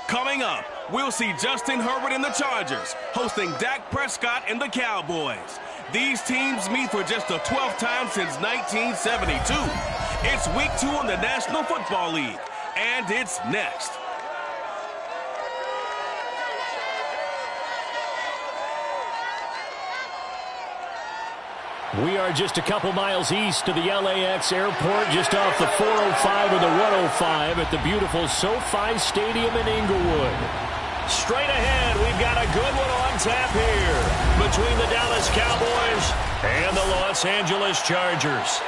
Coming up, we'll see Justin Herbert and the Chargers hosting Dak Prescott and the Cowboys. These teams meet for just the 12th time since 1972. It's Week 2 in the National Football League, and it's next. We are just a couple miles east of the LAX airport, just off the 405 or the 105 at the beautiful SoFi Stadium in Inglewood. Straight ahead, we've got a good one on tap here between the Dallas Cowboys and the Los Angeles Chargers.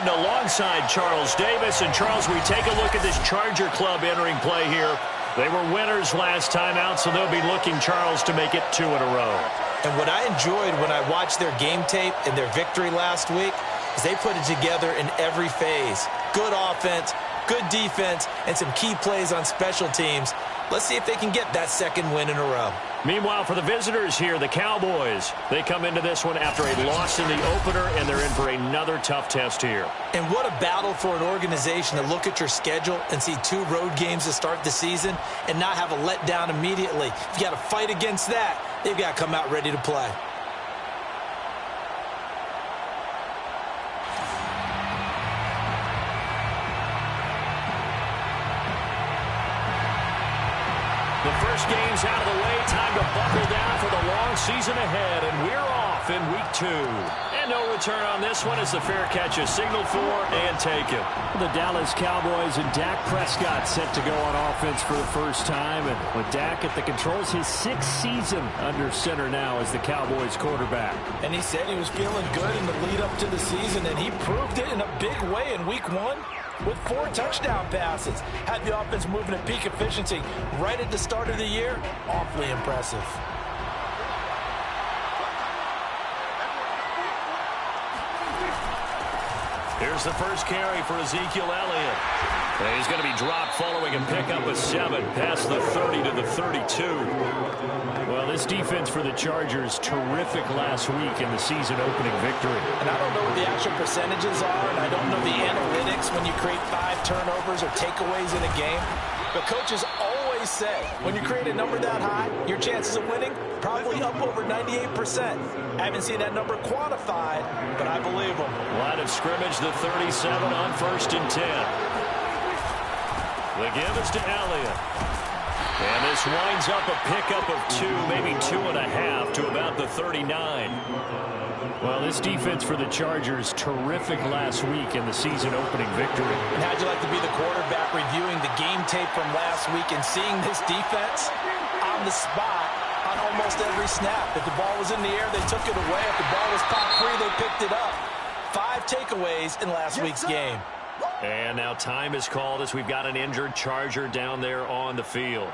Alongside Charles Davis. And Charles, we take a look at this Charger club entering play here. They were winners last time out, so they'll be looking, Charles, to make it 2 in a row. And what I enjoyed when I watched their game tape and their victory last week is they put it together in every phase. Good offense, good defense, and some key plays on special teams. Let's see if they can get that second win in a row. Meanwhile, for the visitors here, the Cowboys, they come into this one after a loss in the opener, and they're in for another tough test here. And what a battle for an organization to look at your schedule and see 2 road games to start the season and not have a letdown immediately. If you got to fight against that, they've got to come out ready to play. The first game's out of the way. Time to buckle down for the long season ahead. And we're off in Week 2. And no return on this one as the fair catch is signaled for and taken. The Dallas Cowboys and Dak Prescott set to go on offense for the first time. And with Dak at the controls, his 6th season under center now as the Cowboys quarterback. And he said he was feeling good in the lead up to the season, and he proved it in a big way in Week 1. With 4 touchdown passes. Had the offense moving at peak efficiency right at the start of the year. Awfully impressive. Here's the first carry for Ezekiel Elliott. And he's going to be dropped following a pickup of 7 past the 30 to the 32. Well, this defense for the Chargers, terrific last week in the season-opening victory. And I don't know what the actual percentages are, and I don't know the analytics when you create 5 turnovers or takeaways in a game. But coaches always say, when you create a number that high, your chances of winning probably up over 98%. I haven't seen that number quantified, but I believe them. Line of scrimmage, the 37 on 1st and 10. The give is to Elliott. And this winds up a pickup of 2, maybe 2.5 to about the 39. Well, this defense for the Chargers, terrific last week in the season-opening victory. And how'd you like to be the quarterback reviewing the game tape from last week and seeing this defense on the spot on almost every snap? If the ball was in the air, they took it away. If the ball was popped free, they picked it up. 5 takeaways in last week's game. And now time is called as we've got an injured Charger down there on the field.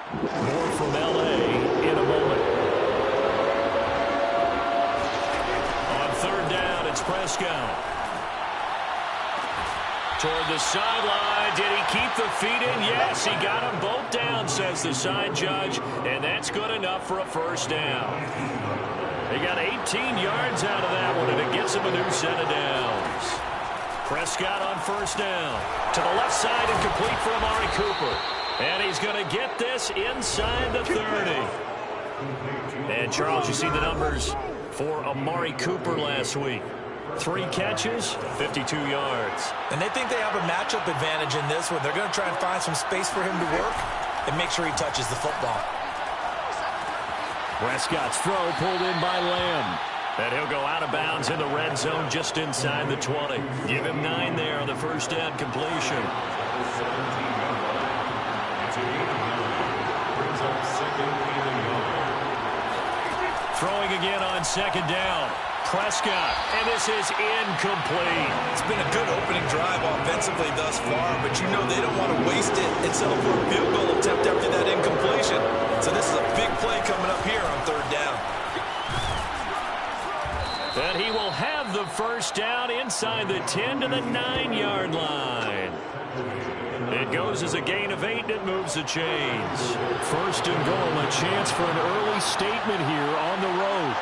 More from L.A. in a moment. On 3rd down, it's Prescott. Toward the sideline. Did he keep the feet in? Yes, he got them both down, says the side judge. And that's good enough for a first down. They got 18 yards out of that one, and it gets him a new set of downs. Prescott on 1st down. To the left side and complete for Amari Cooper. And he's going to get this inside the 30. And, Charles, you see the numbers for Amari Cooper last week. 3 catches, 52 yards. And they think they have a matchup advantage in this one. They're going to try and find some space for him to work and make sure he touches the football. Prescott's throw pulled in by Lamb. And he'll go out of bounds in the red zone just inside the 20. Give him 9 there on the first down completion. Throwing again on 2nd down. Prescott, and this is incomplete. It's been a good opening drive offensively thus far, but you know they don't want to waste it and settle for a field goal attempt after that incompletion. So this is a big play coming up here on 3rd down. And he will have the first down inside the 10 to the 9-yard line. It goes as a gain of 8, and it moves the chains. 1st and goal, a chance for an early statement here on the road.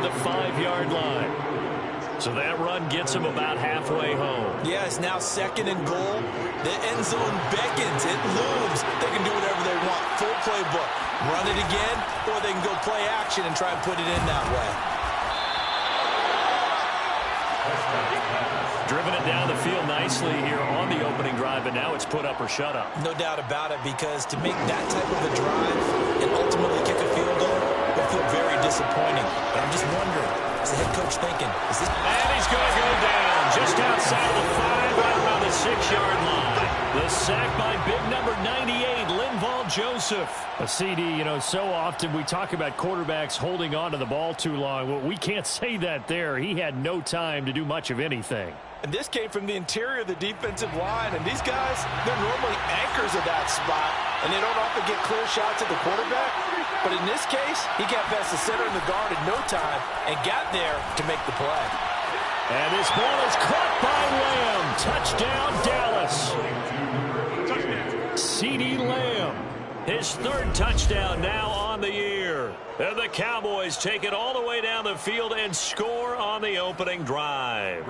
the 5-yard line. So that run gets him about halfway home. Yeah, it's now 2nd and goal. The end zone beckons. It looms. They can do whatever they want. Full playbook. Run it again, or they can go play action and try and put it in that way. Driven it down the field nicely here on the opening drive, and now it's put up or shut up. No doubt about it, because to make that type of a drive and ultimately kick a field goal will feel very disappointing. But I'm just wondering, is the head coach thinking, is this... And he's going to go down just outside of the 5, right around the 6-yard line. The sack by big number 98, Linval Joseph. A CD, you know, so often we talk about quarterbacks holding on to the ball too long. Well, we can't say that there. He had no time to do much of anything. And this came from the interior of the defensive line. And these guys, they're normally anchors of that spot. And they don't often get clear shots at the quarterback. But in this case, he got past the center and the guard in no time and got there to make the play. And this ball is caught by Lamb. Touchdown, Dallas. CeeDee Lamb, his 3rd touchdown now on the year. And the Cowboys take it all the way down the field and score on the opening drive.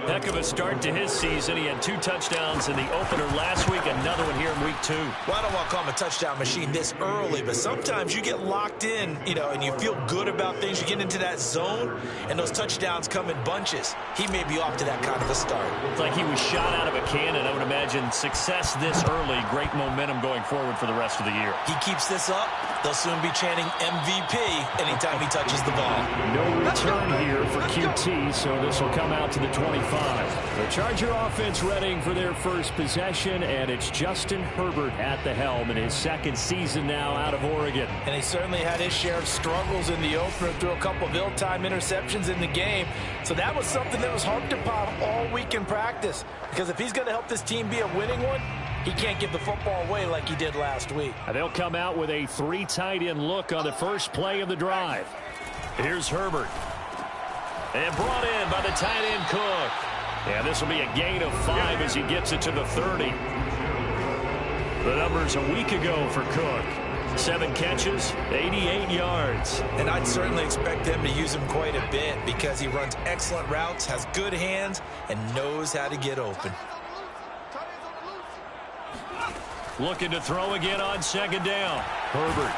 Heck of a start to his season. He had 2 touchdowns in the opener last week, another one here in week 2. Well, I don't want to call him a touchdown machine this early, but sometimes you get locked in, you know, and you feel good about things. You get into that zone, and those touchdowns come in bunches. He may be off to that kind of a start. It's like he was shot out of a cannon. I would imagine success this early, great momentum going forward for the rest of the year. He keeps this up, they'll soon be chanting MVP anytime he touches the ball. No return here for QT, so this will come out to the 25. The Charger offense readying for their first possession, and it's Justin Herbert at the helm in his 2nd season now out of Oregon. And he certainly had his share of struggles in the opener, threw a couple of ill-timed interceptions in the game. So that was something that was harped upon all week in practice. Because if he's going to help this team be a winning one, he can't give the football away like he did last week. And they'll come out with a 3 tight end look on the first play of the drive. Here's Herbert. And brought in by the tight end Cook. And this will be a gain of 5 as he gets it to the 30. The numbers a week ago for Cook. 7 catches, 88 yards. And I'd certainly expect them to use him quite a bit because he runs excellent routes, has good hands, and knows how to get open. Looking to throw again on 2nd down. Herbert.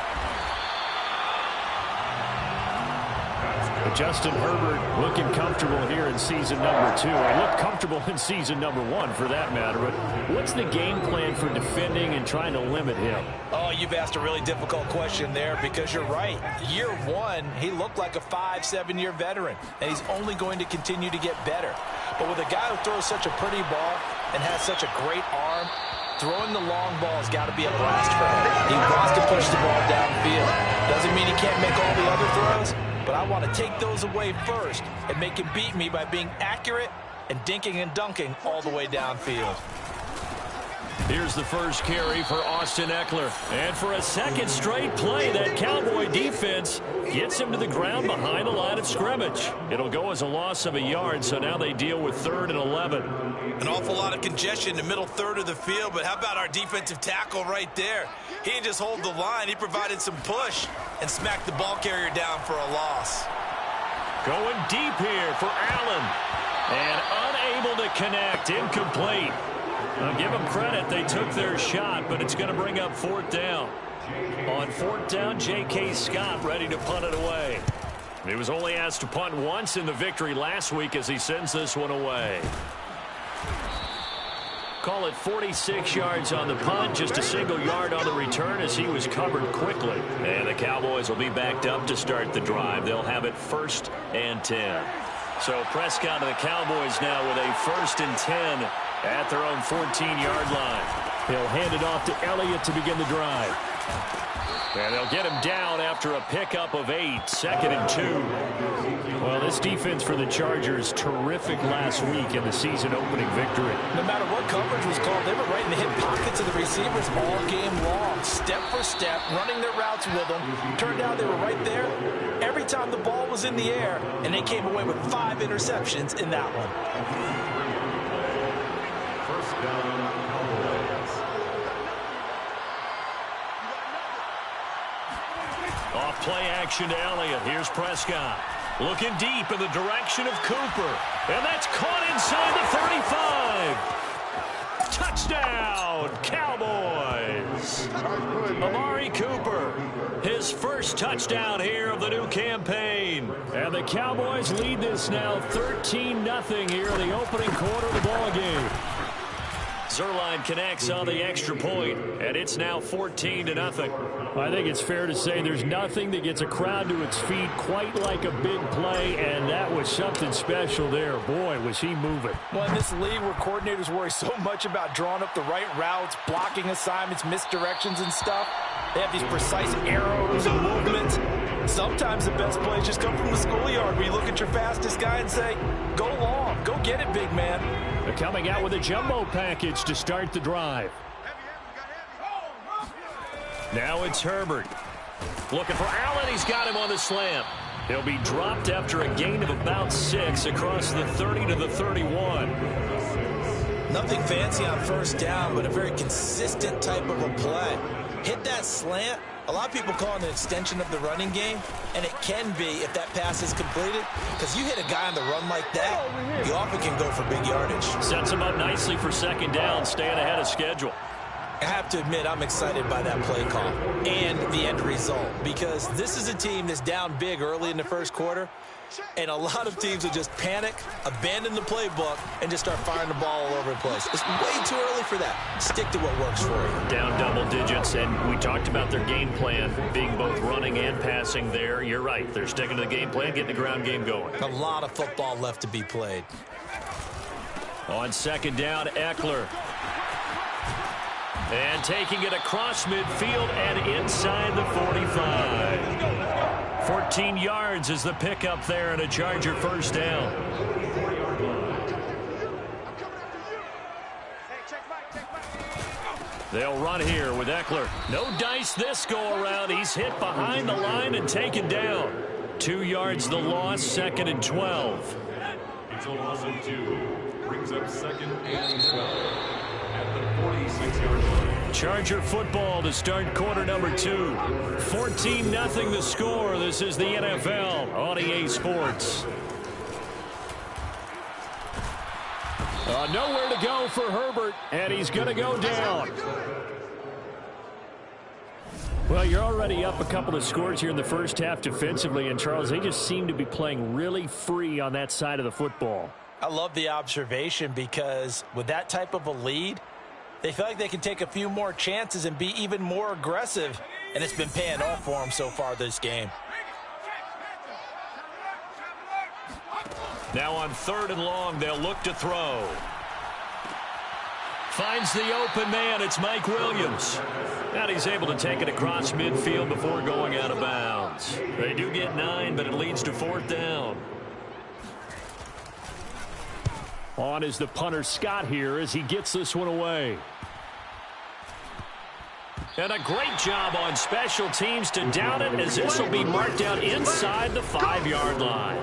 But Justin Herbert looking comfortable here in season number 2. He looked comfortable in season number 1 for that matter. But what's the game plan for defending and trying to limit him? Oh, you've asked a really difficult question there because you're right. Year 1, he looked like a 5-7-year veteran, and he's only going to continue to get better. But with a guy who throws such a pretty ball and has such a great arm, throwing the long ball has got to be a blast for him. He wants to push the ball downfield. Doesn't mean he can't make all the other throws, but I want to take those away first and make him beat me by being accurate and dinking and dunking all the way downfield. Here's the first carry for Austin Eckler. And for a 2nd straight play, that Cowboy defense gets him to the ground behind the line of scrimmage. It'll go as a loss of a yard, so now they deal with 3rd and 11. An awful lot of congestion in the middle third of the field, but how about our defensive tackle right there? He didn't just hold the line, he provided some push and smacked the ball carrier down for a loss. Going deep here for Allen. And unable to connect, incomplete. I'll give them credit, they took their shot, but it's going to bring up 4th down. On 4th down, J.K. Scott ready to punt it away. He was only asked to punt once in the victory last week as he sends this one away. Call it 46 yards on the punt, just a single yard on the return as he was covered quickly. And the Cowboys will be backed up to start the drive. They'll have it 1st and 10. So Prescott and the Cowboys now with a 1st and 10 at their own 14-yard line. He'll hand it off to Elliott to begin the drive. And they'll get him down after a pickup of 8, 2nd and 2. Well, this defense for the Chargers, terrific last week in the season-opening victory. No matter what coverage was called, they were right in the hip pockets of the receivers all game long, step for step, running their routes with them. Turned out they were right there every time the ball was in the air, and they came away with 5 interceptions in that one. First down, Cowboys. Off play action. action to Elliott. Here's Prescott. Looking deep in the direction of Cooper. And that's caught inside the 35. Touchdown, Cowboys. Amari Cooper, his first touchdown here of the new campaign. And the Cowboys lead this now 13-0 here in the opening quarter of the ball game. Zerline connects on the extra point, and it's now 14-0. I think it's fair to say there's nothing that gets a crowd to its feet quite like a big play, and that was something special there. Boy, was he moving. Well, in this league where coordinators worry so much about drawing up the right routes, blocking assignments, misdirections and stuff, they have these precise arrows and movements. Sometimes the best plays just come from the schoolyard where you look at your fastest guy and say, go long, go get it, big man. They're coming out with a jumbo package to start the drive. Now it's Herbert. Looking for Allen. He's got him on the slant. He'll be dropped after a gain of about 6 across the 30 to the 31. Nothing fancy on first down, but a very consistent type of a play. Hit that slant. A lot of people call it an extension of the running game, and it can be if that pass is completed, because you hit a guy on the run like that, you often can go for big yardage. Sets him up nicely for second down, staying ahead of schedule. I have to admit, I'm excited by that play call and the end result, because this is a team that's down big early in the first quarter, and a lot of teams will just panic, abandon the playbook, and just start firing the ball all over the place. It's way too early for that. Stick to what works for you. Down double digits, and we talked about their game plan being both running and passing there. You're right. They're sticking to the game plan, getting the ground game going. A lot of football left to be played. On second down, Eckler. And taking it across midfield and inside the 45. 14 yards is the pickup there and a Charger first down. They'll run here with Eckler. No dice this go-around. He's hit behind the line and taken down. 2 yards the loss, 2nd and 12. It's a loss of 2. Brings up 2nd and 12 at the 46-yard line. Charger football to start quarter number 2. 14-0 the score. This is the NFL on EA Sports. Nowhere to go for Herbert, and he's going to go down. Well, you're already up a couple of scores here in the first half defensively, and Charles, they just seem to be playing really free on that side of the football. I love the observation, because with that type of a lead, they feel like they can take a few more chances and be even more aggressive, and it's been paying off for them so far this game. Now on 3rd and long, they'll look to throw. Finds the open man. It's Mike Williams. And he's able to take it across midfield before going out of bounds. They do get 9, but it leads to 4th down. On is the punter Scott here as he gets this one away. And a great job on special teams to down it, as this will be marked out inside the 5-yard line.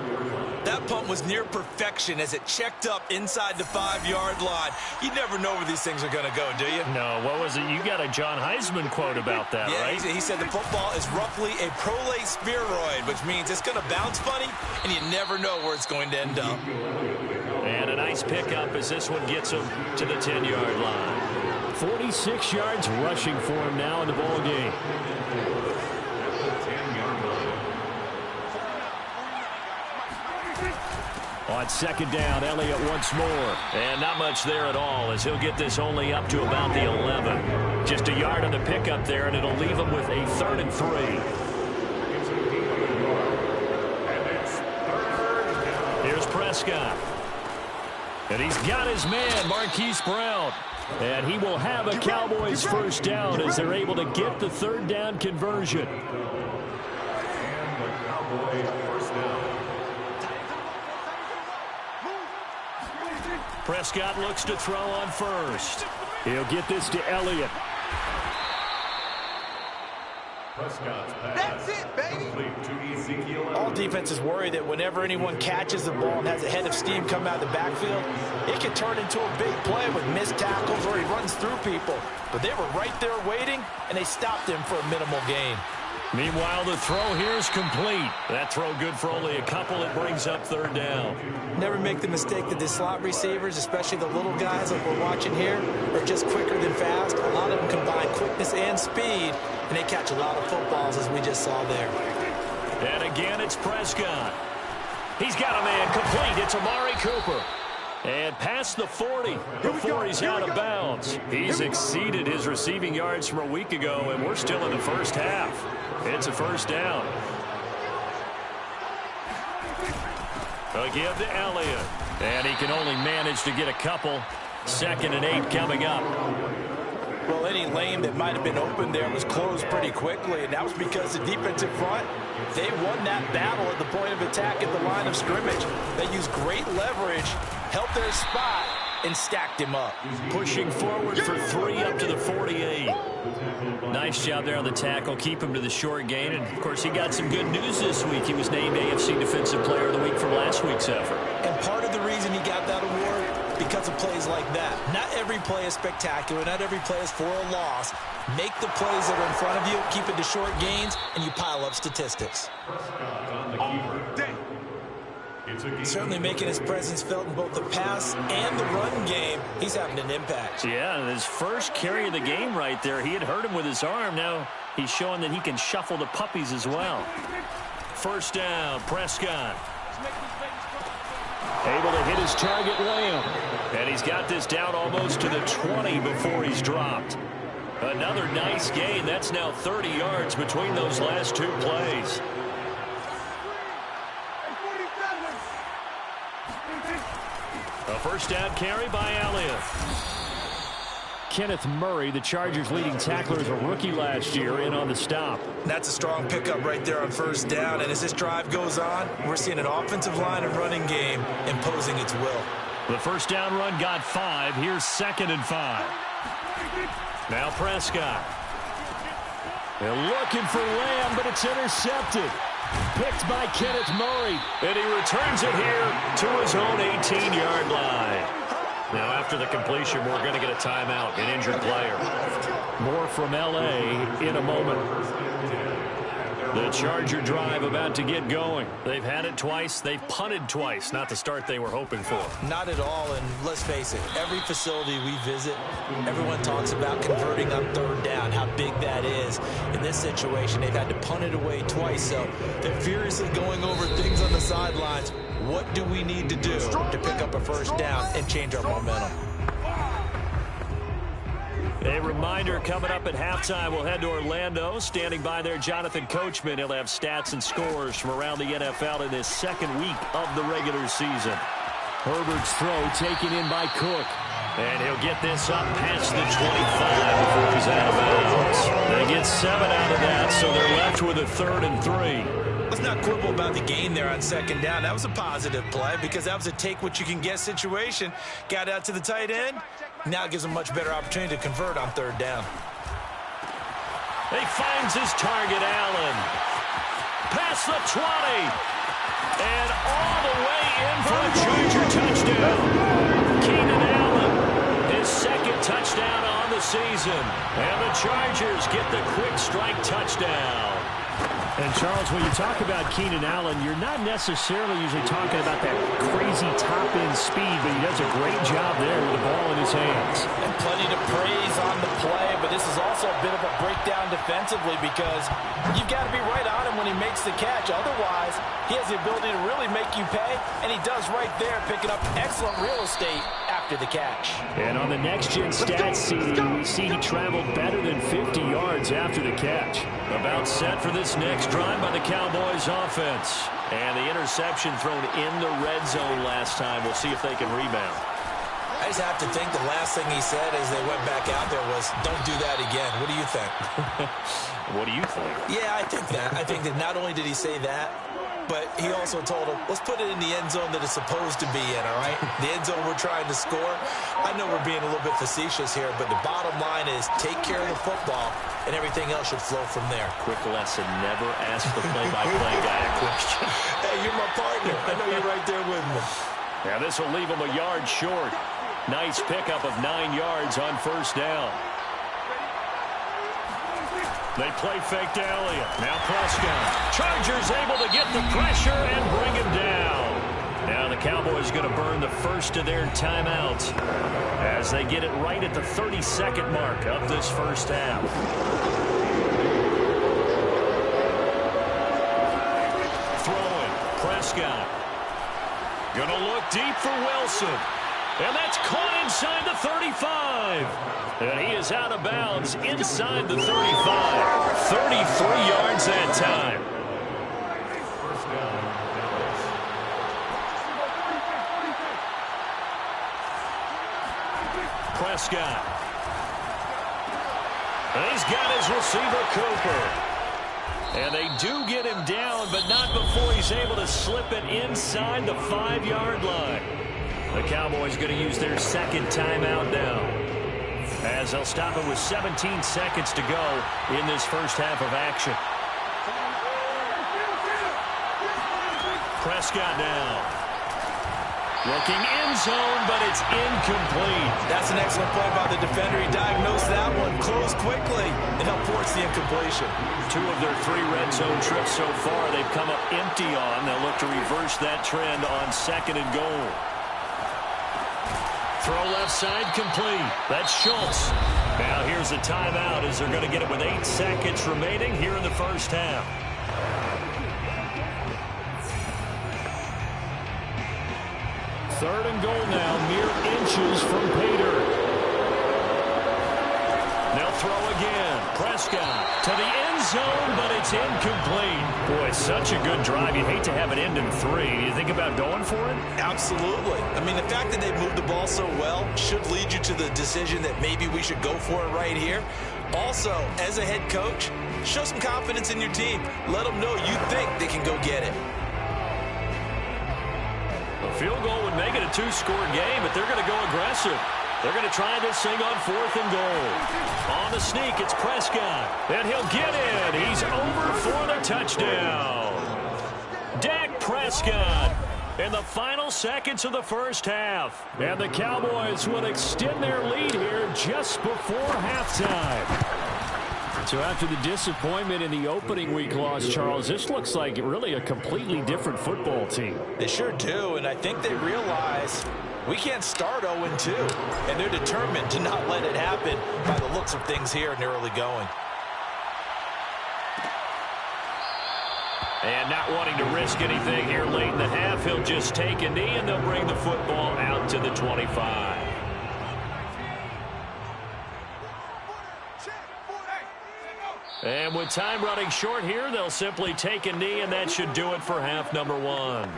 That punt was near perfection as it checked up inside the 5-yard line. You never know where these things are going to go, do you? No, what was it? You got a John Heisman quote about that, yeah, right? He said the football is roughly a prolate spheroid, which means it's going to bounce funny, and you never know where it's going to end up. And a nice pickup as this one gets him to the 10-yard line. 46 yards rushing for him now in the ball game. On second down, Elliott once more. And not much there at all, as he'll get this only up to about the 11. Just a yard on the pickup there, and it'll leave him with a 3rd and 3. Here's Prescott. And he's got his man, Marquise Brown. And he will have a Cowboys first down as they're able to get the 3rd down conversion. And the Cowboys first down. Prescott looks to throw on first. He'll get this to Elliott. Prescott's pass. That's it, baby. Complete to Ezekiel. All defenses worry that whenever anyone catches the ball and has a head of steam come out of the backfield, it can turn into a big play with missed tackles or he runs through people. But they were right there waiting, and they stopped him for a minimal gain. Meanwhile, the throw here is complete. That throw good for only a couple. It brings up third down. Never make the mistake that the slot receivers, especially the little guys like we're watching here, are just quicker than fast. A lot of them combine quickness and speed, and they catch a lot of footballs, as we just saw there. And again, it's Prescott. He's got a man complete. It's Amari Cooper. And past the 40 before he's out of bounds. He's exceeded his receiving yards from a week ago, and we're still in the first half. It's a first down. Again to Elliott. And he can only manage to get a couple. 2nd and 8 coming up. Well, any lane that might have been open there was closed pretty quickly, and that was because the defensive front, they won that battle at the point of attack at the line of scrimmage. They used great leverage, held their spot, and stacked him up. Pushing forward for 3 up to the 48. Nice job there on the tackle. Keep him to the short gain. And, of course, he got some good news this week. He was named AFC Defensive Player of the Week from last week's effort. And part of the reason he got that award, because of plays like that. Not every play is spectacular. Not every play is for a loss. Make the plays that are in front of you, keep it to short gains, and you pile up statistics. Certainly making his presence felt in both the pass and the run game. He's having an impact. Yeah, and his first carry of the game right there, he had hurt him with his arm. Now he's showing that he can shuffle the puppies as well. First down, Prescott. Able to hit his target, Lamb. And he's got this down almost to the 20 before he's dropped. Another nice gain. That's now 30 yards between those last 2 plays. A first down carry by Elliott. Kenneth Murray, the Chargers' leading tackler, is a rookie last year, in on the stop. That's a strong pickup right there on first down. And as this drive goes on, we're seeing an offensive line and running game imposing its will. The first down run got 5. Here's 2nd and 5. Now Prescott. They're looking for Lamb, but it's intercepted. Picked by Kenneth Murray. And he returns it here to his own 18-yard line. Now, after the completion, we're going to get a timeout, an injured player. More from L.A. in a moment. The Charger drive about to get going. They've had it twice. They've punted twice. Not the start they were hoping for. Not at all, and let's face it, every facility we visit, everyone talks about converting on third down, how big that is. In this situation, they've had to punt it away twice, so they're furiously going over things on the sidelines. What do we need to do to pick up a first down and change our momentum? A reminder, coming up at halftime, we'll head to Orlando. Standing by there, Jonathan Coachman. He'll have stats and scores from around the NFL in this 2nd week of the regular season. Herbert's throw taken in by Cook. And he'll get this up past the 25 before he's out of bounds. They get 7 out of that, so they're left with a 3rd and 3. Let's not quibble about the gain there on 2nd down. That was a positive play because that was a take-what-you-can-get situation. Got out to the tight end. Now it gives him a much better opportunity to convert on 3rd down. He finds his target, Allen. Past the 20. And all the way in for a Charger touchdown. Keenan Allen, his 2nd touchdown on the season. And the Chargers get the quick strike touchdown. And, Charles, when you talk about Keenan Allen, you're not necessarily usually talking about that crazy top-end speed, but he does a great job there with the ball in his hands. And plenty to praise on the play, but this is also a bit of a breakdown defensively because you've got to be right on him when he makes the catch. Otherwise, he has the ability to really make you pay, and he does right there, picking up excellent real estate after the catch. And on the next-gen stats CD, we see he traveled better than 50 yards after the catch. About set for this next drive by the Cowboys offense. And the interception thrown in the red zone last time. We'll see if they can rebound. I just have to think the last thing he said as they went back out there was, don't do that again. What do you think? What do you think? Yeah, I think that. I think that not only did he say that, but he also told him, let's put it in the end zone that it's supposed to be in, all right? The end zone we're trying to score. I know we're being a little bit facetious here, but the bottom line is take care of the football, and everything else should flow from there. Quick lesson, never ask the play-by-play guy a question. Hey, you're my partner. I know you're right there with me. Now this will leave him a yard short. Nice pickup of 9 yards on first down. They play fake to Elliott. Now Prescott. Chargers able to get the pressure and bring him down. Now the Cowboys going to burn the first of their timeouts as they get it right at the 30-second mark of this first half. Throwing. Prescott. Going to look deep for Wilson. And that's caught inside the 35. And he is out of bounds inside the 35. 33 yards that time. Prescott. And he's got his receiver, Cooper. And they do get him down, but not before he's able to slip it inside the 5-yard line. The Cowboys going to use their second timeout now, as they'll stop it with 17 seconds to go in this first half of action. Prescott now. Looking end zone, but it's incomplete. That's an excellent play by the defender. He diagnosed that one, closed quickly, and helped force the incompletion. 2 of their 3 red zone trips so far they've come up empty on. They'll look to reverse that trend on 2nd and goal. Throw left side complete. That's Schultz. Now here's a timeout as they're going to get it with 8 seconds remaining here in the first half. Third and goal now, mere inches from Pater. They'll throw again. Prescott to the end zone, but it's incomplete. Boy, such a good drive. You'd hate to have it end in 3. Do you think about going for it? Absolutely. I mean, the fact that they've moved the ball so well should lead you to the decision that maybe we should go for it right here. Also, as a head coach, show some confidence in your team. Let them know you think they can go get it. A field goal would make it a 2-score game, but they're going to go aggressive. They're going to try this thing on 4th and goal. On the sneak, it's Prescott. And he'll get in. He's over for the touchdown. Dak Prescott in the final seconds of the first half. And the Cowboys will extend their lead here just before halftime. So after the disappointment in the opening week loss, Charles, this looks like really a completely different football team. They sure do, and I think they realize we can't start 0-2, and they're determined to not let it happen by the looks of things here in the early going. And not wanting to risk anything here late in the half, he'll just take a knee, and they'll bring the football out to the 25. And with time running short here, they'll simply take a knee, and that should do it for half number 1.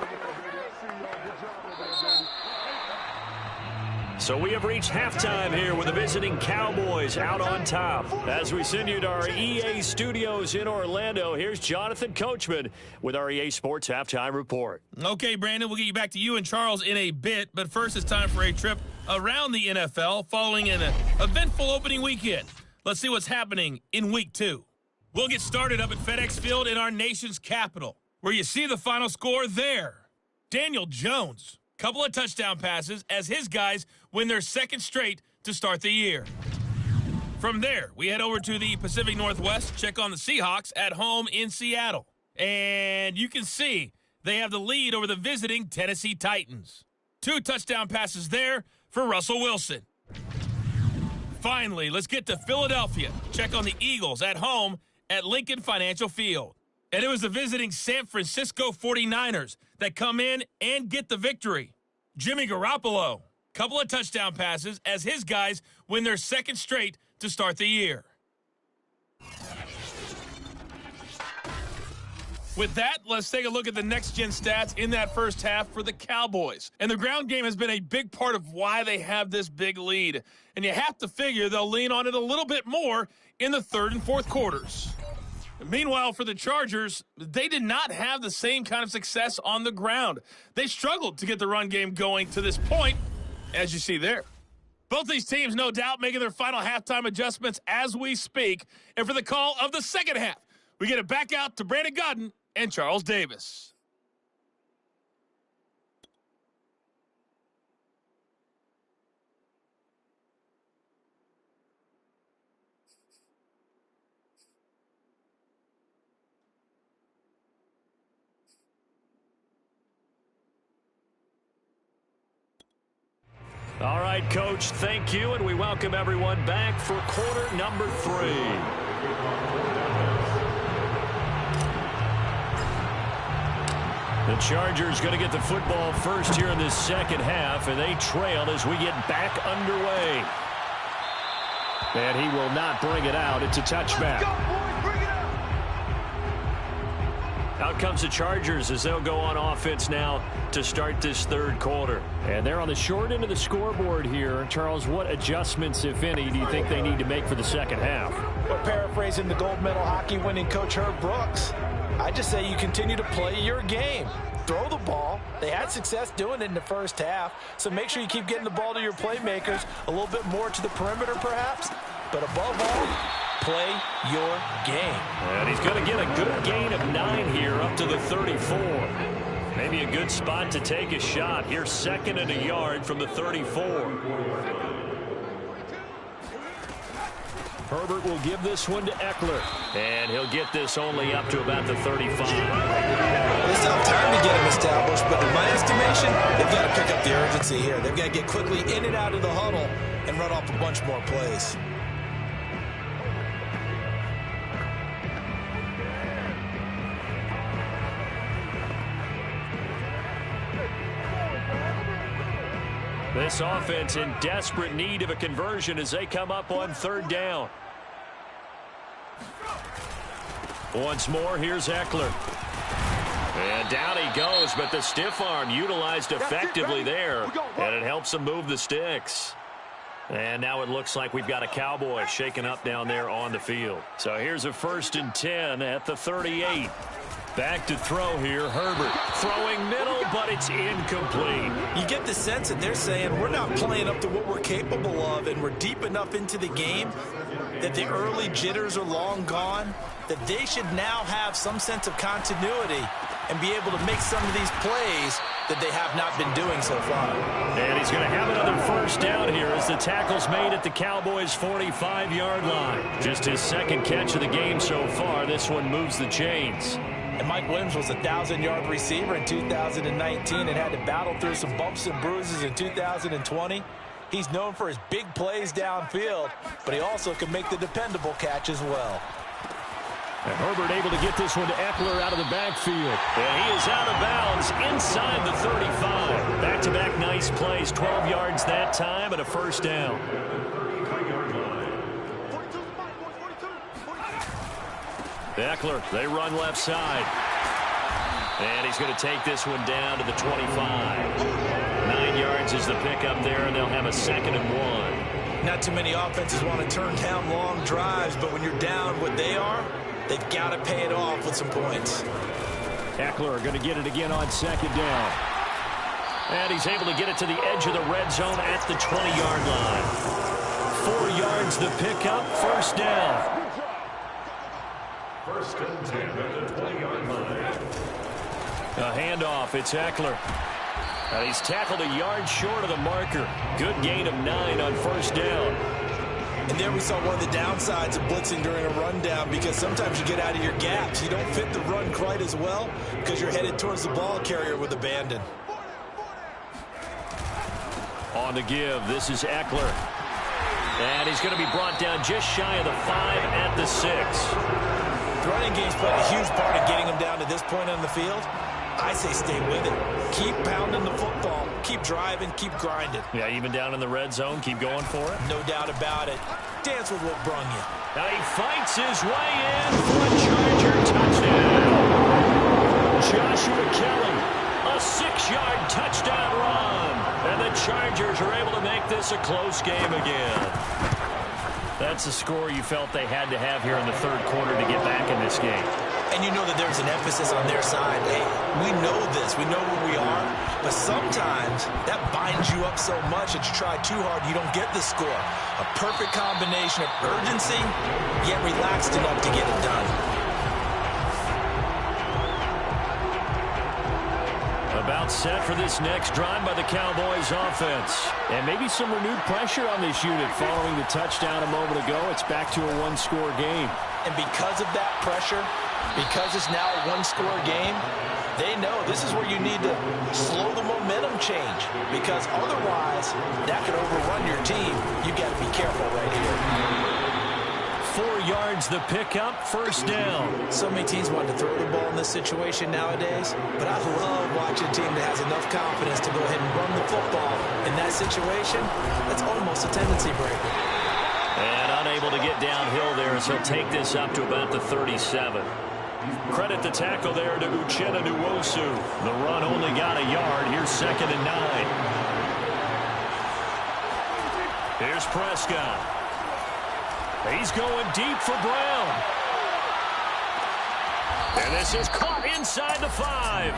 So we have reached halftime here with the visiting Cowboys out on top. As we send you to our EA studios in Orlando, here's Jonathan Coachman with our EA Sports Halftime Report. Okay, Brandon, we'll get you back to you and Charles in a bit, but first it's time for a trip around the NFL following an eventful opening weekend. Let's see what's happening in Week 2. We'll get started up at FedEx Field in our nation's capital, where you see the final score there. Daniel Jones, couple of touchdown passes as his guys win their 2nd straight to start the year. From there, we head over to the Pacific Northwest, check on the Seahawks at home in Seattle. And you can see they have the lead over the visiting Tennessee Titans. 2 touchdown passes there for Russell Wilson. Finally, let's get to Philadelphia. Check on the Eagles at home at Lincoln Financial Field. And it was the visiting San Francisco 49ers that come in and get the victory. Jimmy Garoppolo, couple of touchdown passes as his guys win their 2nd straight to start the year. With that, let's take a look at the next-gen stats in that first half for the Cowboys. And the ground game has been a big part of why they have this big lead. And you have to figure they'll lean on it a little bit more in the 3rd and 4th quarters. Meanwhile, for the Chargers, they did not have the same kind of success on the ground. They struggled to get the run game going to this point, as you see there. Both these teams, no doubt, making their final halftime adjustments as we speak. And for the call of the second half, we get it back out to Brandon Godden and Charles Davis. All right, Coach, thank you, and we welcome everyone back for quarter number 3. The Chargers going to get the football first here in this second half, and they trail as we get back underway. And he will not bring it out. It's a touchback. Out comes the Chargers as they'll go on offense now to start this third quarter. And they're on the short end of the scoreboard here. Charles, what adjustments, if any, do you think they need to make for the second half? Well, paraphrasing the gold medal hockey winning coach Herb Brooks, I just say you continue to play your game. Throw the ball. They had success doing it in the first half, so make sure you keep getting the ball to your playmakers, a little bit more to the perimeter perhaps, but above all, play your game. And he's going to get a good gain of 9 here up to the 34. Maybe a good spot to take a shot. Here, 2nd and a yard from the 34. Herbert will give this one to Eckler. And he'll get this only up to about the 35. They still have time to get him established, but in my estimation, they've got to pick up the urgency here. They've got to get quickly in and out of the huddle and run off a bunch more plays. This offense in desperate need of a conversion as they come up on 3rd down. Once more, here's Eckler. And down he goes, but the stiff arm utilized effectively there, and it helps them move the sticks. And now it looks like we've got a Cowboy shaken up down there on the field. So here's a 1st and 10 at the 38. Back to throw here, Herbert. Throwing middle, but it's incomplete. You get the sense that they're saying we're not playing up to what we're capable of, and we're deep enough into the game that the early jitters are long gone, that they should now have some sense of continuity and be able to make some of these plays that they have not been doing so far. And he's going to have another 1st down here as the tackle's made at the Cowboys' 45-yard line. Just his 2nd catch of the game so far. This one moves the chains. And Mike Williams was a 1,000-yard receiver in 2019 and had to battle through some bumps and bruises in 2020. He's known for his big plays downfield, but he also can make the dependable catch as well. And Herbert able to get this one to Eckler out of the backfield. And he is out of bounds inside the 35. Back-to-back nice plays, 12 yards that time and a 1st down. Eckler, they run left side. And he's going to take this one down to the 25. 9 yards is the pickup there, and they'll have a 2nd and 1. Not too many offenses want to turn down long drives, but when you're down what they are, they've got to pay it off with some points. Eckler going to get it again on 2nd down. And he's able to get it to the edge of the red zone at the 20-yard line. 4 yards the pickup, 1st down. 1st and 10 at the 20-yard line. A handoff, it's Eckler. And he's tackled a yard short of the marker. Good gain of 9 on 1st down. And there we saw one of the downsides of blitzing during a rundown, because sometimes you get out of your gaps. You don't fit the run quite as well because you're headed towards the ball carrier with abandon. On the give, this is Eckler. And he's going to be brought down just shy of the 5 at the 6. The running game's played a huge part in getting them down to this point on the field. I say stay with it. Keep pounding the football. Keep driving. Keep grinding. Yeah, even down in the red zone, keep going for it. No doubt about it. Dance with what brung you. Now he fights his way in for a Charger touchdown. Joshua Kelly, a 6-yard touchdown run. And the Chargers are able to make this a close game again. That's the score you felt they had to have here in the 3rd quarter to get back in this game. And you know that there's an emphasis on their side. Hey, we know this. We know where we are. But sometimes that binds you up so much that you try too hard, you don't get the score. A perfect combination of urgency, yet relaxed enough to get it done. About set for this next drive by the Cowboys offense. And maybe some renewed pressure on this unit following the touchdown a moment ago. It's back to a 1-score game. And because of that pressure, because it's now a 1-score game, They know this is where you need to slow the momentum change, because otherwise that could overrun your team. You got to be careful right here. 4 yards the pickup, first down. So many teams want to throw the ball in this situation nowadays, but I love watching a team that has enough confidence to go ahead and run the football. In that situation, that's almost a tendency breaker. And unable to get downhill there as he'll take this up to about the 37. Credit the tackle there to Uchenna Nwosu. The run only got a yard. Here's 2nd and 9. Here's Prescott. He's going deep for Brown. And this is caught inside the 5.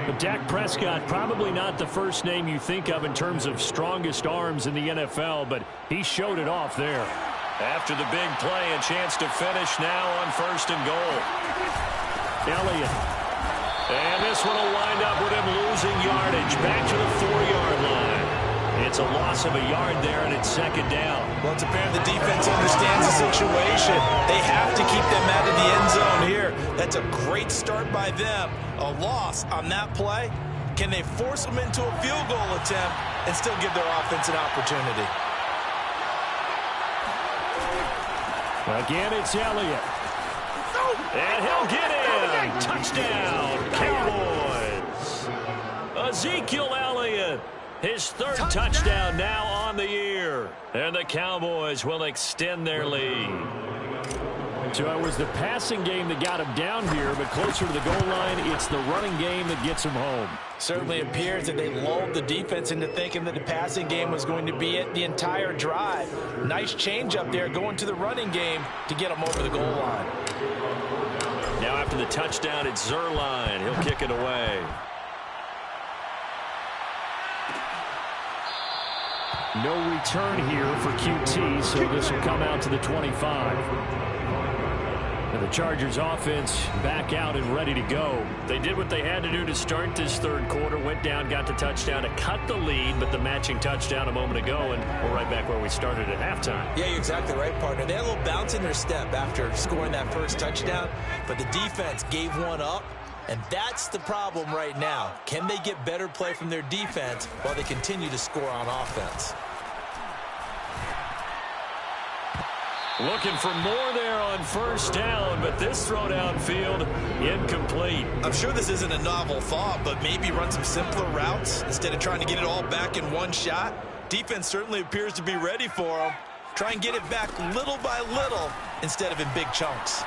But Dak Prescott, probably not the first name you think of in terms of strongest arms in the NFL, but he showed it off there. After the big play, a chance to finish now on 1st and goal. Elliott. And this one will wind up with him losing yardage back to the 4-yard line. It's a loss of a yard there, and it's 2nd down. Well, it's apparent the defense understands the situation. They have to keep them out of the end zone here. That's a great start by them. A loss on that play. Can they force them into a field goal attempt and still give their offense an opportunity? Again, it's Elliott. And he'll get in. Touchdown, Cowboys. Ezekiel Elliott. His 3rd touchdown now on the year. And the Cowboys will extend their lead. So it was the passing game that got him down here, but closer to the goal line, it's the running game that gets him home. Certainly appears that they lulled the defense into thinking that the passing game was going to be it the entire drive. Nice change up there going to the running game to get them over the goal line. Now after the touchdown, it's Zuerlein. He'll kick it away. No return here for QT, so this will come out to the 25. And the Chargers offense back out and ready to go. They did what they had to do to start this 3rd quarter, went down, got the touchdown to cut the lead, but the matching touchdown a moment ago, and we're right back where we started at halftime. Yeah, you're exactly right, partner. They had a little bounce in their step after scoring that first touchdown, but the defense gave one up, and that's the problem right now. Can they get better play from their defense while they continue to score on offense? Looking for more there on 1st down, but this throw downfield incomplete. I'm sure this isn't a novel thought, but maybe run some simpler routes instead of trying to get it all back in one shot. Defense certainly appears to be ready for them. Try and get it back little by little instead of in big chunks.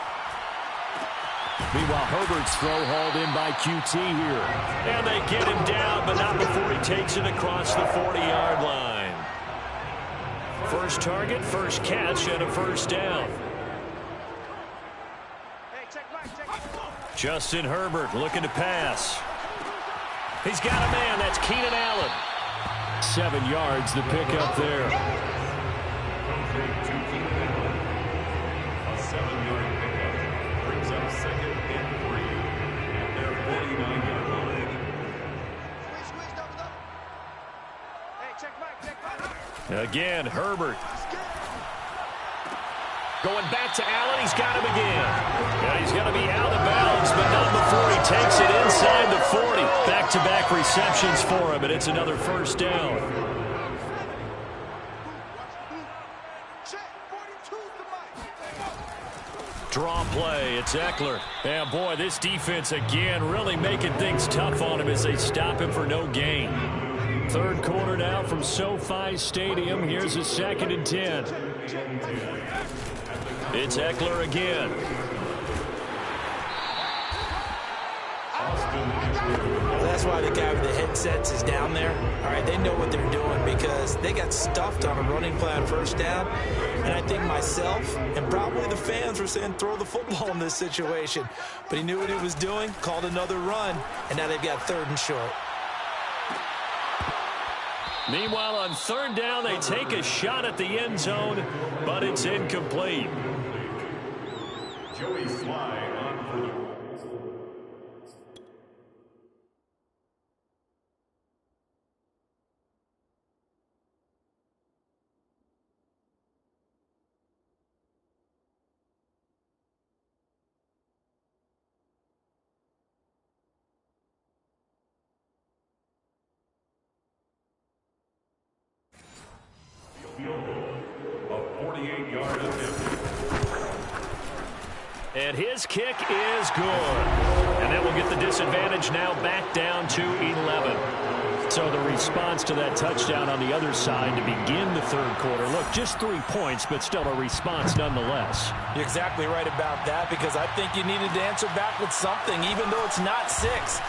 Meanwhile, Herbert's throw hauled in by QT here. And they get him down, but not before he takes it across the 40-yard line. First target, first catch, and a 1st down. Justin Herbert looking to pass. He's got a man. That's Keenan Allen. 7 yards, the pickup there. A 7-yard pickup brings up 2nd and 3 at their 49-yard line. Again, Herbert. Going back to Allen. He's got him again. Yeah, he's going to be out of bounds, but not before he takes it inside the 40. Back-to-back receptions for him, and it's another 1st down. Draw play. It's Eckler. And, boy, this defense again really making things tough on him as they stop him for no gain. 3rd quarter now from SoFi Stadium. Here's a 2nd and 10. It's Eckler again. Well, that's why the guy with the headsets is down there. All right, they know what they're doing because they got stuffed on a running play on 1st down. And I think myself and probably the fans were saying throw the football in this situation. But he knew what he was doing, called another run, and now they've got 3rd and short. Meanwhile, on 3rd down, they take a shot at the end zone, but it's incomplete. Joey Sly on for the 28-yard attempt. And his kick is good. And that will get the disadvantage now back down to 11. So the response to that touchdown on the other side to begin the third quarter. Look, just 3 points, but still a response nonetheless. You're exactly right about that, because I think you needed to answer back with something, even though it's not 6.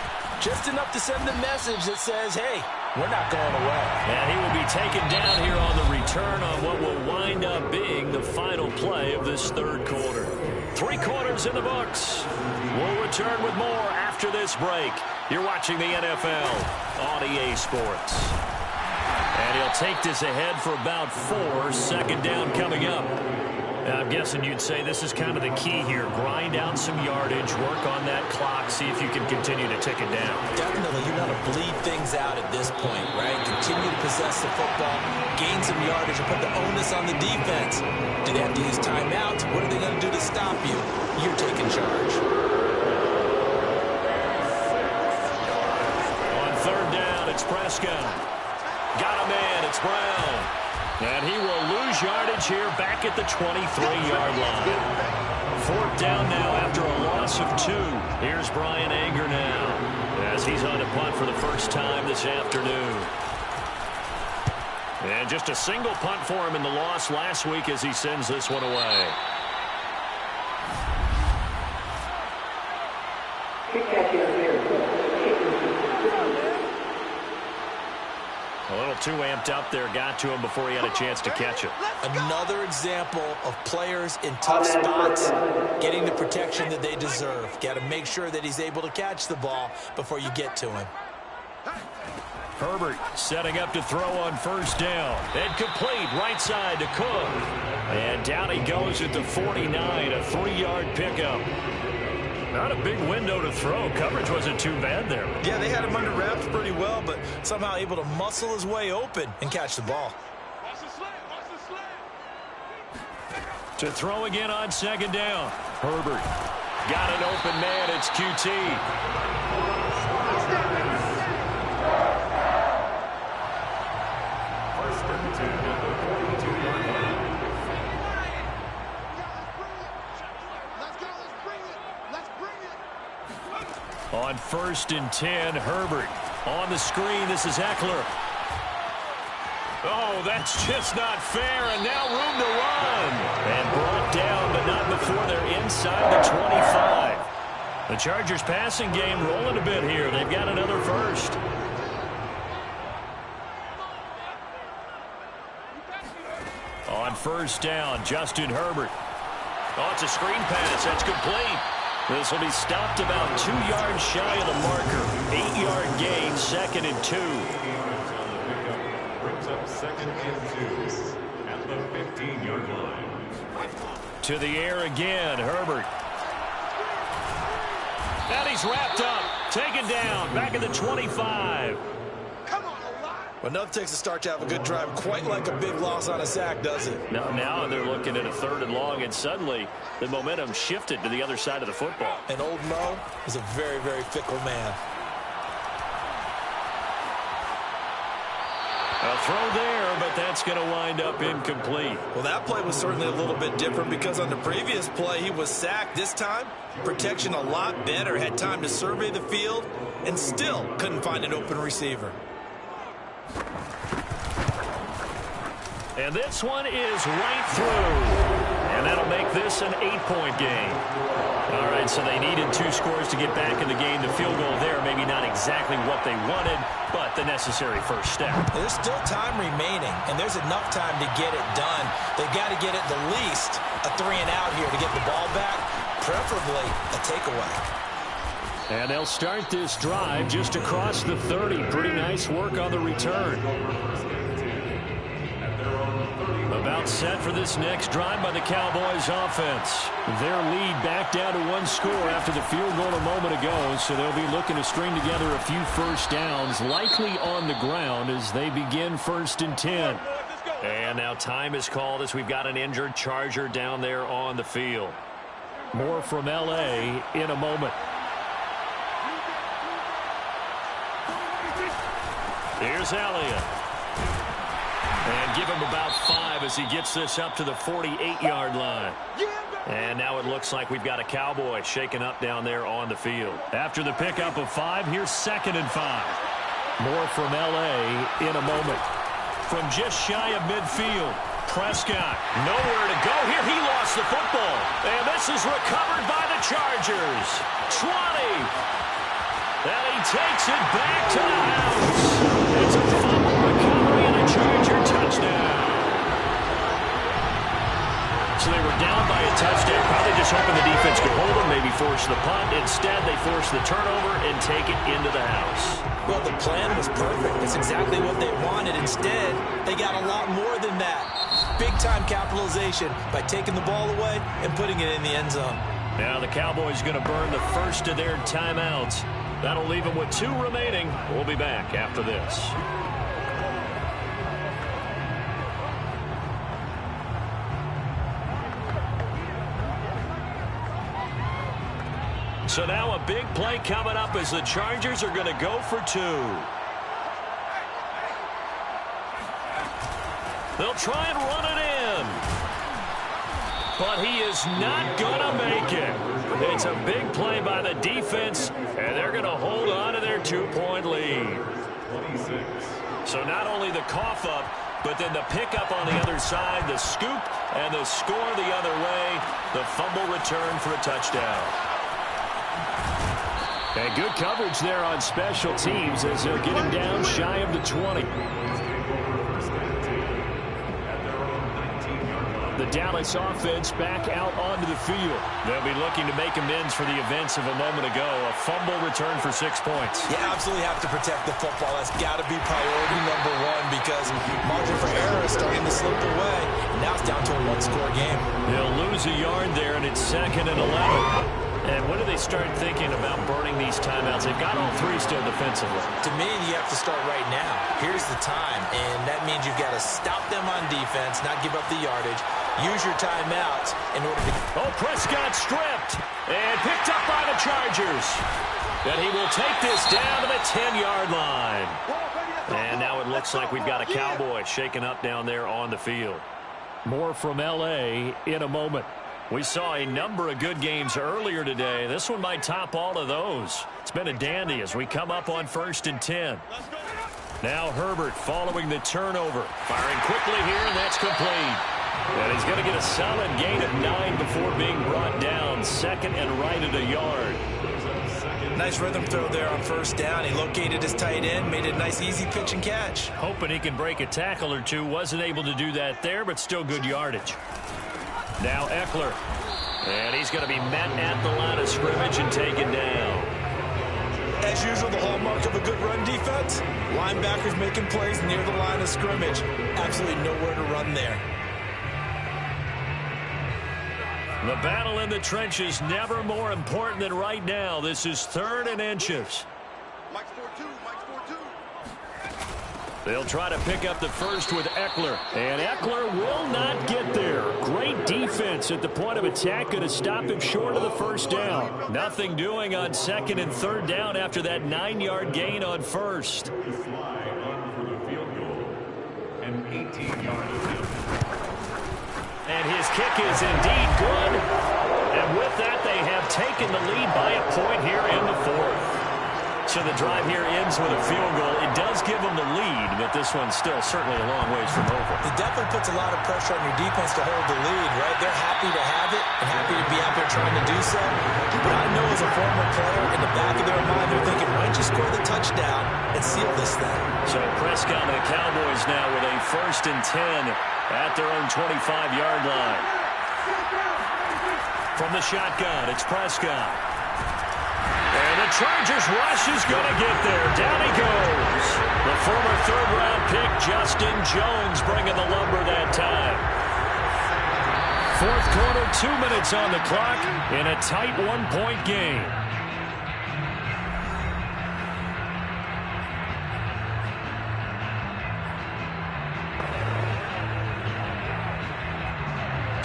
Just enough to send a message that says, hey, we're not going away. And he will be taken down here on the return on what will wind up being the final play of this third quarter. 3 quarters in the books. We'll return with more after this break. You're watching the NFL on EA Sports. And he'll take this ahead for about 4. Second down coming up. I'm guessing you'd say this is kind of the key here. Grind out some yardage, work on that clock, see if you can continue to tick it down. Definitely, you want to bleed things out at this point, right? Continue to possess the football, gain some yardage, and put the onus on the defense. Do they have to use timeouts? What are they going to do to stop you? You're taking charge. On third down, it's Prescott. Got a man, it's Brown. And he will lose yardage here back at the 23-yard line. Fourth down now after a loss of 2. Here's Brian Anger now as he's on a punt for the first time this afternoon. And just a single punt for him in the loss last week as he sends this one away. A little too amped up there, got to him before he had a chance to catch it. Another example of players in tough spots getting the protection that they deserve. Got to make sure that he's able to catch the ball before you get to him. Herbert setting up to throw on first down. And complete right side to Cook. And down he goes at the 49, a 3-yard pickup. Not a big window to throw. Coverage wasn't too bad there. Yeah, they had him under wraps pretty well, but somehow able to muscle his way open and catch the ball. To throw again on second down. Herbert got an open man. It's QT. On first and 10, Herbert on the screen. This is Eckler. Oh, that's just not fair, and now room to run. And brought down, but not before they're inside the 25. The Chargers passing game rolling a bit here. They've got another first. On first down, Justin Herbert. Oh, it's a screen pass. That's complete. This will be stopped about 2 yards shy of the marker. 8-yard gain, second and 2. Brings up second and 2 at the 15-yard line. To the air again, Herbert. And he's wrapped up, taken down, back at the 25. Well, enough takes a start to have a good drive. Quite like a big loss on a sack, does it? Now they're looking at a 3rd and long, and suddenly the momentum shifted to the other side of the football. And old Mo is a very, very fickle man. A throw there, but that's going to wind up incomplete. Well, that play was certainly a little bit different because on the previous play, he was sacked. This time, protection a lot better. Had time to survey the field and still couldn't find an open receiver. And this one is right through. And that'll make this an 8-point game. All right, so they needed 2 scores to get back in the game. The field goal there, maybe not exactly what they wanted, but the necessary first step. There's still time remaining, and there's enough time to get it done. They've got to get at the least a 3 and out here to get the ball back, preferably a takeaway. And they'll start this drive just across the 30. Pretty nice work on the return. About set for this next drive by the Cowboys offense. Their lead back down to 1 score after the field goal a moment ago, so they'll be looking to string together a few first downs, likely on the ground as they begin 1st and 10. And now time is called as we've got an injured Charger down there on the field. More from L.A. in a moment. Here's Elliott. And give him about 5 drive as he gets this up to the 48-yard line. And now it looks like we've got a Cowboy shaken up down there on the field. After the pickup of 5, here's 2nd and 5. More from L.A. in a moment. From just shy of midfield, Prescott, nowhere to go here. He lost the football. And this is recovered by the Chargers. 20. And he takes it back to the house. It's a fumble recovery and a Charger touchdown. So they were down by a touchdown, probably just hoping the defense could hold them, maybe force the punt. Instead, they force the turnover and take it into the house. Well, the plan was perfect. That's exactly what they wanted. Instead, they got a lot more than that. Big-time capitalization by taking the ball away and putting it in the end zone. Now the Cowboys going to burn the first of their timeouts. That'll leave them with 2 remaining. We'll be back after this. So now a big play coming up as the Chargers are going to go for 2. They'll try and run it in. But he is not going to make it. It's a big play by the defense, and they're going to hold on to their 2-point lead. 26. So not only the cough up, but then the pickup on the other side, the scoop, and the score the other way. The fumble return for a touchdown. And good coverage there on special teams as they'll get him down shy of the 20. The Dallas offense back out onto the field. They'll be looking to make amends for the events of a moment ago. A fumble return for 6 points. You absolutely have to protect the football. That's got to be priority number 1 because margin for error is starting to slip away. And now it's down to a 1-score game. They'll lose a yard there, and it's 2nd and 11. And when do they start thinking about burning these timeouts? They've got all 3 still defensively. To me, you have to start right now. Here's the time, and that means you've got to stop them on defense, not give up the yardage. Use your timeouts in order to... Oh, Prescott stripped and picked up by the Chargers. And he will take this down to the 10-yard line. And now it looks like we've got a Cowboy shaken up down there on the field. More from L.A. in a moment. We saw a number of good games earlier today. This one might top all of those. It's been a dandy as we come up on 1st and 10. Now Herbert following the turnover. Firing quickly here, and that's complete. And he's going to get a solid gain of 9 before being brought down. 2nd and right at a yard. Nice rhythm throw there on 1st down. He located his tight end, made it a nice easy pitch and catch. Hoping he can break a tackle or 2. Wasn't able to do that there, but still good yardage. Now Eckler. And he's going to be met at the line of scrimmage and taken down. As usual, the hallmark of a good run defense, linebackers making plays near the line of scrimmage. Absolutely nowhere to run there. The battle in the trenches never more important than right now. This is 3rd and inches. They'll try to pick up the first with Eckler. And Eckler will not get there. Great defense at the point of attack. Going to stop him short of the 1st down. Nothing doing on 2nd and 3rd down after that 9-yard gain on 1st. And his kick is indeed good. And with that, they have taken the lead by a point here in the 4th. So the drive here ends with a field goal. It does give them the lead, but this one's still certainly a long ways from over. It definitely puts a lot of pressure on your defense to hold the lead, right? They're happy to have it and happy to be out there trying to do so. But I know as a former player, in the back of their mind, they're thinking, why don't you score the touchdown and seal this thing? So Prescott and the Cowboys now with a 1st and 10 at their own 25-yard line. From the shotgun, it's Prescott. And the Chargers rush is going to get there. Down he goes. The former 3rd-round pick, Justin Jones, bringing the lumber that time. 4th quarter, 2 minutes on the clock in a tight 1-point game.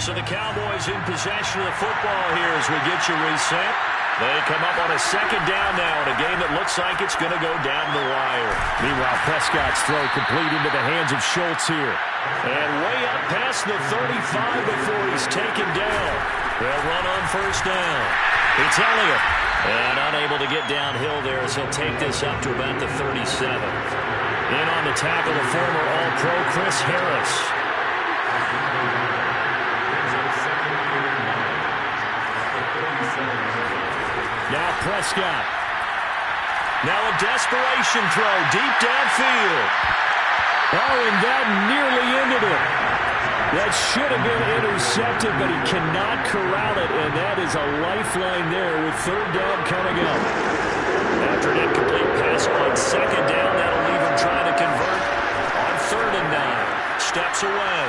So the Cowboys in possession of the football here as we get you reset. They come up on a 2nd down now in a game that looks like it's going to go down the wire. Meanwhile, Prescott's throw complete into the hands of Schultz here. And way up past the 35 before he's taken down. They'll run on first down. It's Elliott. And unable to get downhill there as he'll take this up to about the 37. In on the tackle, the former All-Pro Chris Harris. Now Prescott. Now a desperation throw deep downfield. Oh, and that nearly ended it. That should have been intercepted, but he cannot corral it, and that is a lifeline there with third down coming up. After an incomplete pass on second down, that'll leave him trying to convert on 3rd and 9. Steps away.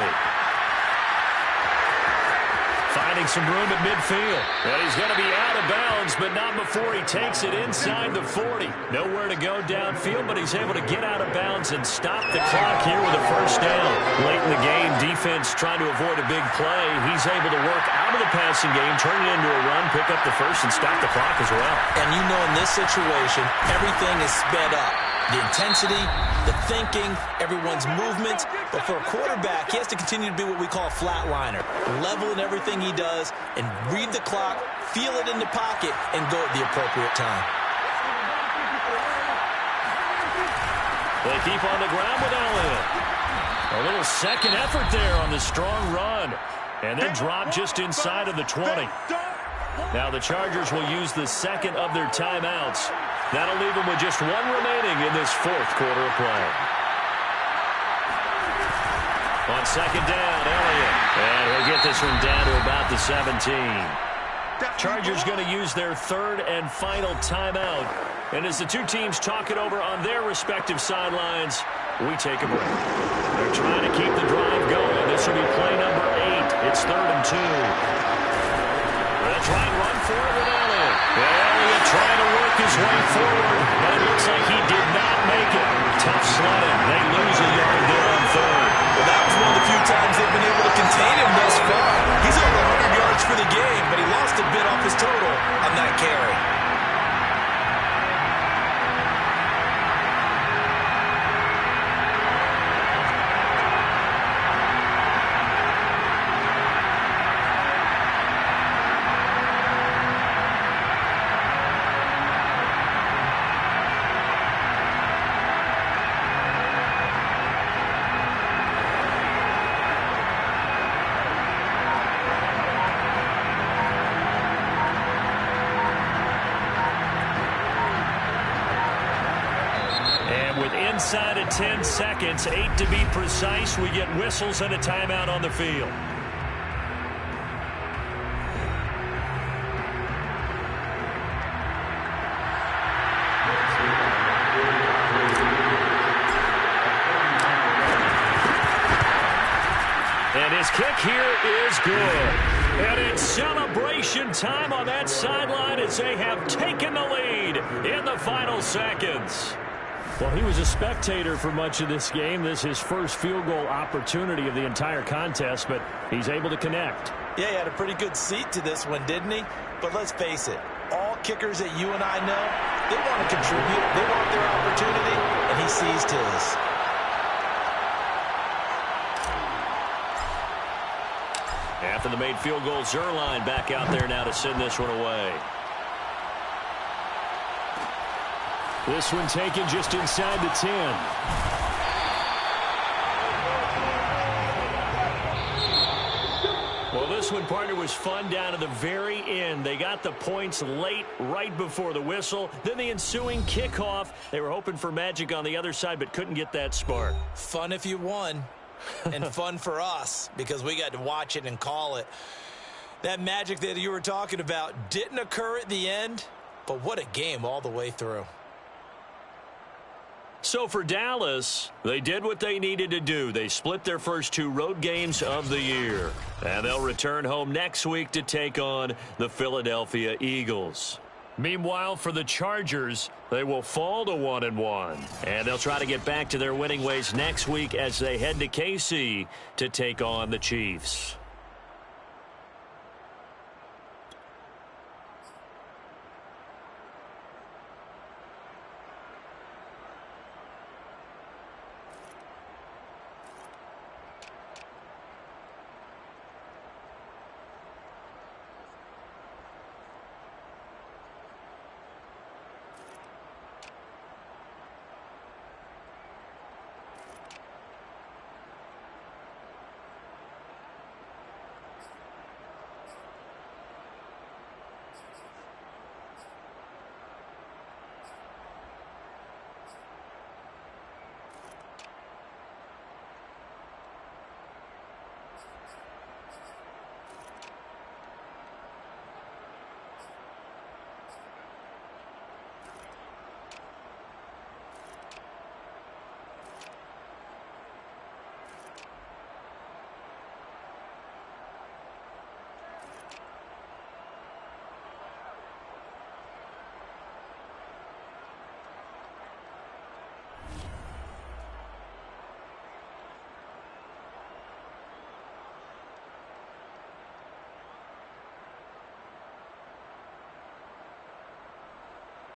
Finding some room at midfield. And he's going to be out of bounds, but not before he takes it inside the 40. Nowhere to go downfield, but he's able to get out of bounds and stop the clock here with a first down. Late in the game, defense trying to avoid a big play. He's able to work out of the passing game, turn it into a run, pick up the first, and stop the clock as well. And you know in this situation, everything is sped up. The intensity, the thinking, everyone's movements. But for a quarterback, he has to continue to be what we call a flatliner. Level in everything he does and read the clock, feel it in the pocket, and go at the appropriate time. They keep on the ground with Elliott. A little second effort there on the strong run. And then drop just inside of the 20. Now the Chargers will use the second of their timeouts. That'll leave them with just one remaining in this 4th quarter of play. On second down, Elliott. And he'll get this one down to about the 17. Chargers going to use their 3rd and final timeout. And as the two teams talk it over on their respective sidelines, we take a break. They're trying to keep the drive going. This will be play number 8. It's 3rd and 2. They'll try and run for it with Elliott. Elliott trying to work his way forward, but it looks like he did not make it. Tough sledding. They lose a yard there on 3rd. Well, that was one of the few times they've been able to contain him thus far. He's over 100 yards for the game, but he lost a bit off his total on that carry. Inside of 10 seconds, 8 to be precise, we get whistles and a timeout on the field. And his kick here is good. And it's celebration time on that sideline as they have taken the lead in the final seconds. Well, he was a spectator for much of this game. This is his first field goal opportunity of the entire contest, but he's able to connect. Yeah, he had a pretty good seat to this one, didn't he? But let's face it, all kickers that you and I know, they want to contribute. They want their opportunity, and he seized his. After the made field goal, Zerline back out there now to send this one away. This one taken just inside the 10. Well, this one, partner, was fun down to the very end. They got the points late, right before the whistle. Then the ensuing kickoff. They were hoping for magic on the other side, but couldn't get that spark. Fun if you won, and fun for us, because we got to watch it and call it. That magic that you were talking about didn't occur at the end, but what a game all the way through. So for Dallas, they did what they needed to do. They split their first 2 road games of the year. And they'll return home next week to take on the Philadelphia Eagles. Meanwhile, for the Chargers, they will fall to 1-1. And they'll try to get back to their winning ways next week as they head to KC to take on the Chiefs.